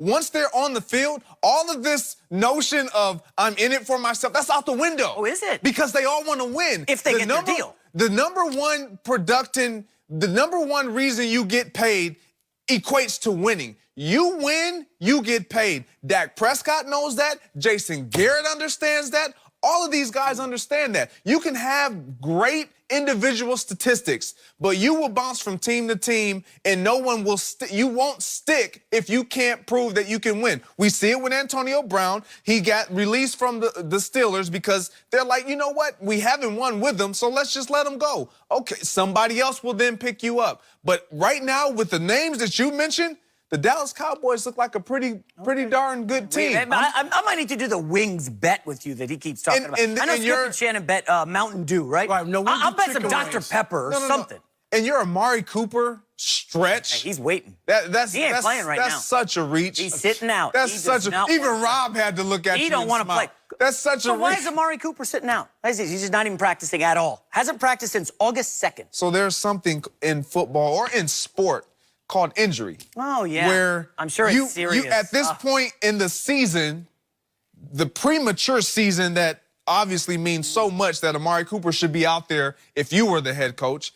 once they're on the field, all of this notion of I'm in it for myself, that's out the window. Oh, is it? Because they all want to win. If they get their deal. The number one reason you get paid equates to winning. You win, you get paid. Dak Prescott knows that. Jason Garrett understands that. All of these guys understand that. You can have great individual statistics, but you will bounce from team to team, and no one will. You won't stick if you can't prove that you can win. We see it with Antonio Brown. He got released from the Steelers because they're like, you know what? We haven't won with them, so let's just let him go. Okay, somebody else will then pick you up. But right now, with the names that you mentioned, the Dallas Cowboys look like a pretty darn good team. I might need to do the wings bet with you that he keeps talking about. I know Skip and Shannon bet Mountain Dew, right? Right. No, I'll bet some Dr. Pepper or something. And you're Amari Cooper stretch. Hey, he's waiting. He ain't playing right now. That's such a reach. He's sitting out. Even Rob had to look at you. He don't want to play. That's such a reach. So why is Amari Cooper sitting out? He's just not even practicing at all. Hasn't practiced since August 2nd. So there's something in football or in sport called injury. Oh, yeah. Where I'm sure it's serious. At this point in the season, the premature season that obviously means so much that Amari Cooper should be out there if you were the head coach,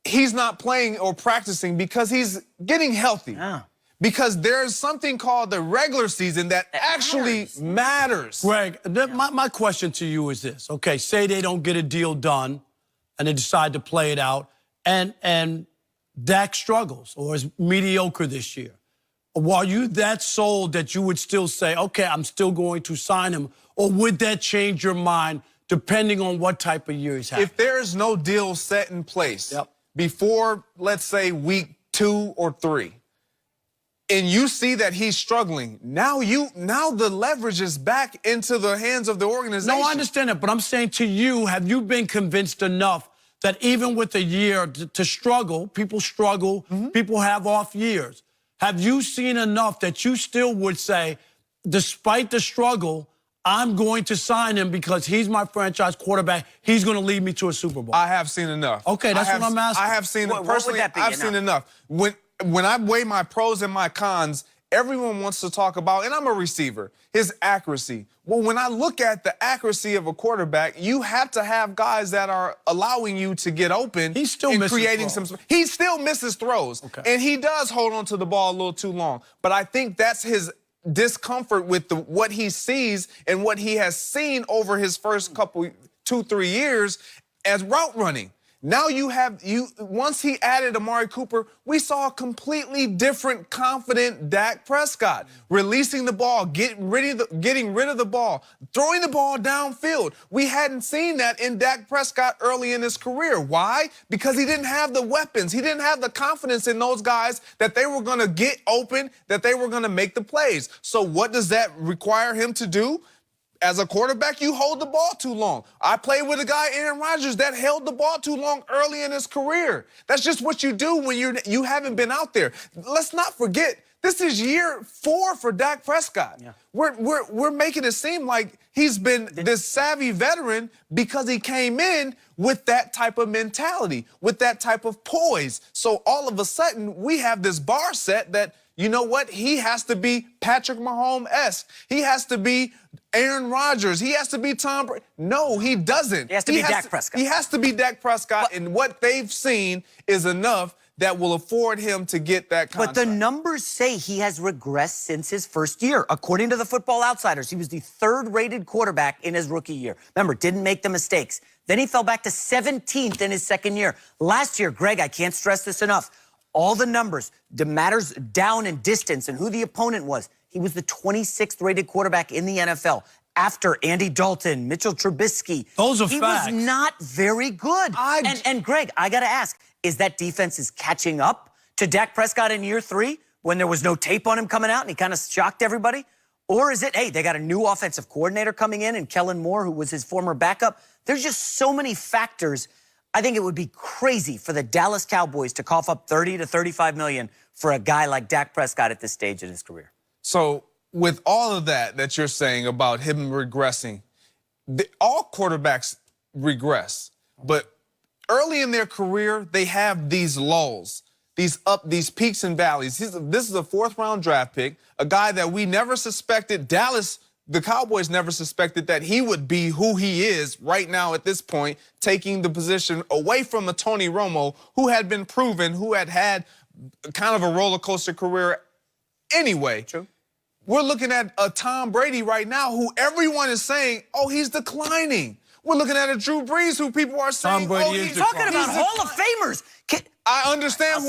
he's not playing or practicing because he's getting healthy. Yeah. Because there's something called the regular season that actually matters. Greg, my question to you is this. Okay, say they don't get a deal done and they decide to play it out, and Dak struggles or is mediocre this year. Are you that sold that you would still say, okay, I'm still going to sign him? Or would that change your mind depending on what type of year he's having? If there's no deal set in place before, let's say, week 2 or 3, and you see that he's struggling, now the leverage is back into the hands of the organization. No, I understand that, but I'm saying to you, have you been convinced enough that even with a year to struggle, people struggle, people have off years. Have you seen enough that you still would say, despite the struggle, I'm going to sign him because he's my franchise quarterback. He's going to lead me to a Super Bowl? I have seen enough. Okay, that's what I'm asking. I have seen it personally. I've seen enough. When I weigh my pros and my cons, everyone wants to talk about, and I'm a receiver, his accuracy. Well, when I look at the accuracy of a quarterback, you have to have guys that are allowing you to get open. He's still and missing creating throws. He still misses throws. Okay. And he does hold on to the ball a little too long. But I think that's his discomfort with what he sees and what he has seen over his first couple, 2-3 years as route running. Now once he added Amari Cooper, we saw a completely different, confident Dak Prescott. Releasing the ball, getting rid of the ball, throwing the ball downfield. We hadn't seen that in Dak Prescott early in his career. Why? Because he didn't have the weapons. He didn't have the confidence in those guys that they were going to get open, that they were going to make the plays. So what does that require him to do? As a quarterback, you hold the ball too long. I played with a guy, Aaron Rodgers, that held the ball too long early in his career. That's just what you do when you haven't been out there. Let's not forget, this is year 4 for Dak Prescott. Yeah. We're making it seem like he's been this savvy veteran because he came in with that type of mentality, with that type of poise. So all of a sudden, we have this bar set that, you know what? He has to be Patrick Mahomes-esque. He has to be Aaron Rodgers. He has to be Tom Brady. No, he doesn't. He has to be Dak Prescott. He has to be Dak Prescott, and what they've seen is enough that will afford him to get that contract. But the numbers say he has regressed since his first year. According to the Football Outsiders, he was the 3rd-rated quarterback in his rookie year. Remember, didn't make the mistakes. Then he fell back to 17th in his second year. Last year, Greg, I can't stress this enough, all the numbers, the matters down in distance and who the opponent was, he was the 26th rated quarterback in the NFL after Andy Dalton, Mitchell Trubisky. Those are facts. He was not very good. And Greg, I got to ask, is that defense is catching up to Dak Prescott in year 3 when there was no tape on him coming out and he kind of shocked everybody? Or is it, hey, they got a new offensive coordinator coming in and Kellen Moore, who was his former backup? There's just so many factors. I think it would be crazy for the Dallas Cowboys to cough up $30 to $35 million for a guy like Dak Prescott at this stage in his career. So with all of that you're saying about him regressing, all quarterbacks regress. But early in their career, they have these lulls, these peaks and valleys. This is a 4th-round draft pick, a guy that we never suspected. The Cowboys never suspected that he would be who he is right now at this point, taking the position away from a Tony Romo, who had been proven, who had kind of a roller coaster career anyway. True. We're looking at a Tom Brady right now who everyone is saying, oh, he's declining. We're looking at a Drew Brees who people are saying, Tom Brady oh, is he's talking about Hall of Famers. I understand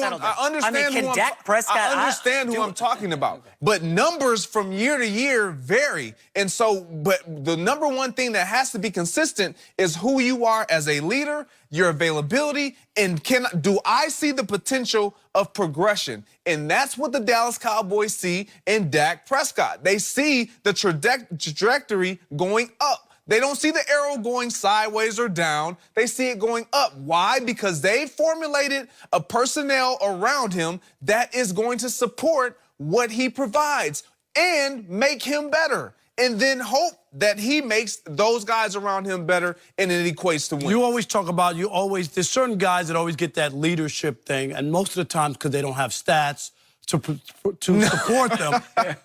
who I'm talking about. But numbers from year to year vary. And so, but the number one thing that has to be consistent is who you are as a leader, your availability, and do I see the potential of progression? And that's what the Dallas Cowboys see in Dak Prescott. They see the trajectory going up. They don't see the arrow going sideways or down. They see it going up. Why? Because they formulated a personnel around him that is going to support what he provides and make him better. And then hope that he makes those guys around him better and it equates to win. You always talk about, there's certain guys that always get that leadership thing, and most of the times because they don't have stats to support them.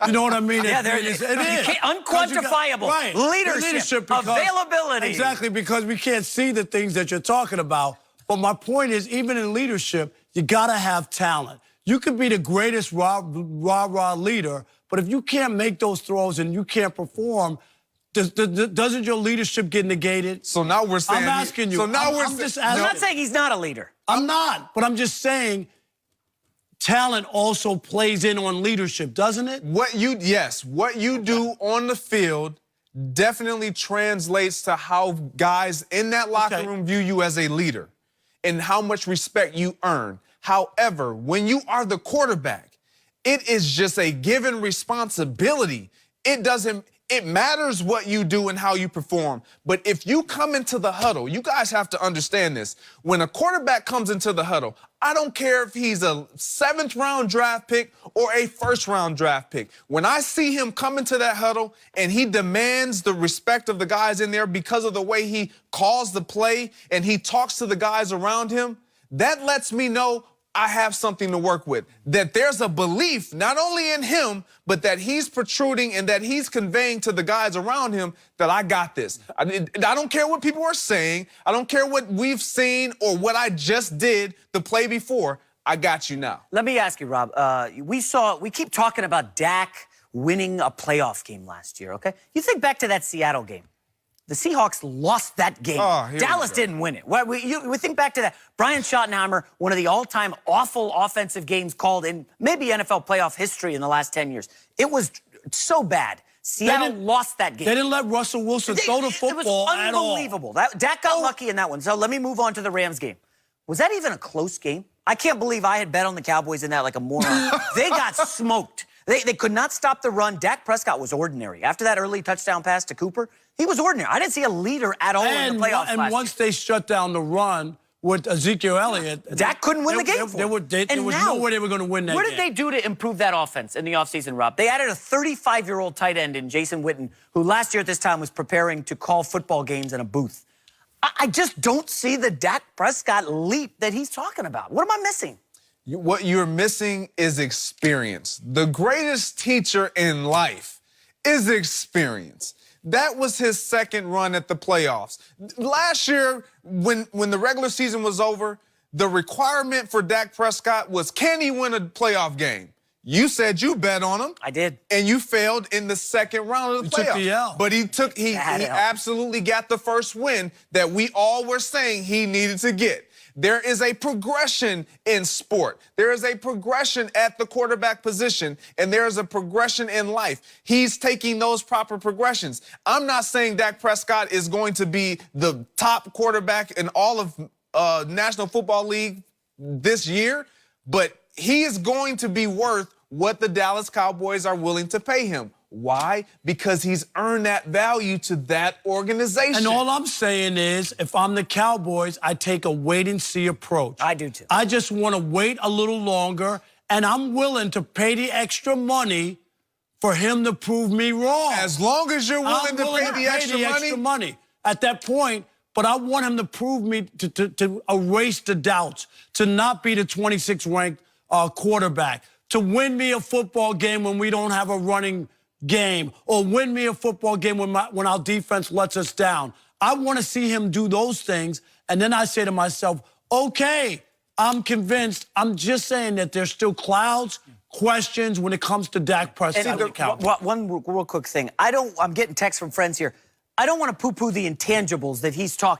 You know what I mean? Yeah, it is. Unquantifiable. Right. Leadership because, availability. Exactly, because we can't see the things that you're talking about. But my point is, even in leadership, you got to have talent. You could be the greatest rah-rah leader, but if you can't make those throws and you can't perform, doesn't your leadership get negated? So now we're saying... I'm asking you. So now I'm not saying he's not a leader. I'm not, but I'm just saying... Talent also plays in on leadership, doesn't it? What you do on the field definitely translates to how guys in that locker room view you as a leader and how much respect you earn. However, when you are the quarterback, it is just a given responsibility. It matters what you do and how you perform. But if you come into the huddle, you guys have to understand this. When a quarterback comes into the huddle, I don't care if he's a 7th-round draft pick or a 1st-round draft pick. When I see him come into that huddle and he demands the respect of the guys in there because of the way he calls the play and he talks to the guys around him, that lets me know I have something to work with. That there's a belief, not only in him, but that he's protruding and that he's conveying to the guys around him that I got this. I don't care what people are saying. I don't care what we've seen or what I just did the play before. I got you now. Let me ask you, Rob. We keep talking about Dak winning a playoff game last year, okay? You think back to that Seattle game. The Seahawks lost that game. Dallas didn't win it. We think back to that. Brian Schottenheimer, one of the all-time awful offensive games called in maybe NFL playoff history in the last 10 years. It was so bad. Seattle lost that game. They didn't let Russell Wilson throw the football at all. It was unbelievable. Dak got lucky in that one. So let me move on to the Rams game. Was that even a close game? I can't believe I had bet on the Cowboys in that like a moron. They got smoked. They could not stop the run. Dak Prescott was ordinary. After that early touchdown pass to Cooper, he was ordinary. I didn't see a leader at all in the playoffs And once they shut down the run with Ezekiel Elliott... Dak couldn't win the game for him. There was no way they were going to win that game. What did they do to improve that offense in the offseason, Rob? They added a 35-year-old tight end in Jason Witten, who last year at this time was preparing to call football games in a booth. I just don't see the Dak Prescott leap that he's talking about. What am I missing? What you're missing is experience. The greatest teacher in life is experience. That was his 2nd run at the playoffs. Last year, when the regular season was over, the requirement for Dak Prescott was, can he win a playoff game? You said you bet on him. I did. And you failed in the 2nd round of the playoffs. Took the L. But he absolutely got the first win that we all were saying he needed to get. There is a progression in sport. There is a progression at the quarterback position, and there is a progression in life. He's taking those proper progressions. I'm not saying Dak Prescott is going to be the top quarterback in all of National Football League this year, but he is going to be worth what the Dallas Cowboys are willing to pay him. Why? Because he's earned that value to that organization. And all I'm saying is, if I'm the Cowboys, I take a wait-and-see approach. I do, too. I just want to wait a little longer, and I'm willing to pay the extra money for him to prove me wrong. As long as you're willing to pay the extra money at that point, but I want him to prove me, to erase the doubts, to not be the 26th ranked quarterback, to win me a football game when we don't have a running game, or win me a football game when our defense lets us down. I want to see him do those things, and then I say to myself, okay, I'm convinced. I'm just saying that there's still clouds, questions when it comes to Dak Prescott. One real quick thing. I'm getting texts from friends here. I don't want to poo-poo the intangibles that he's talking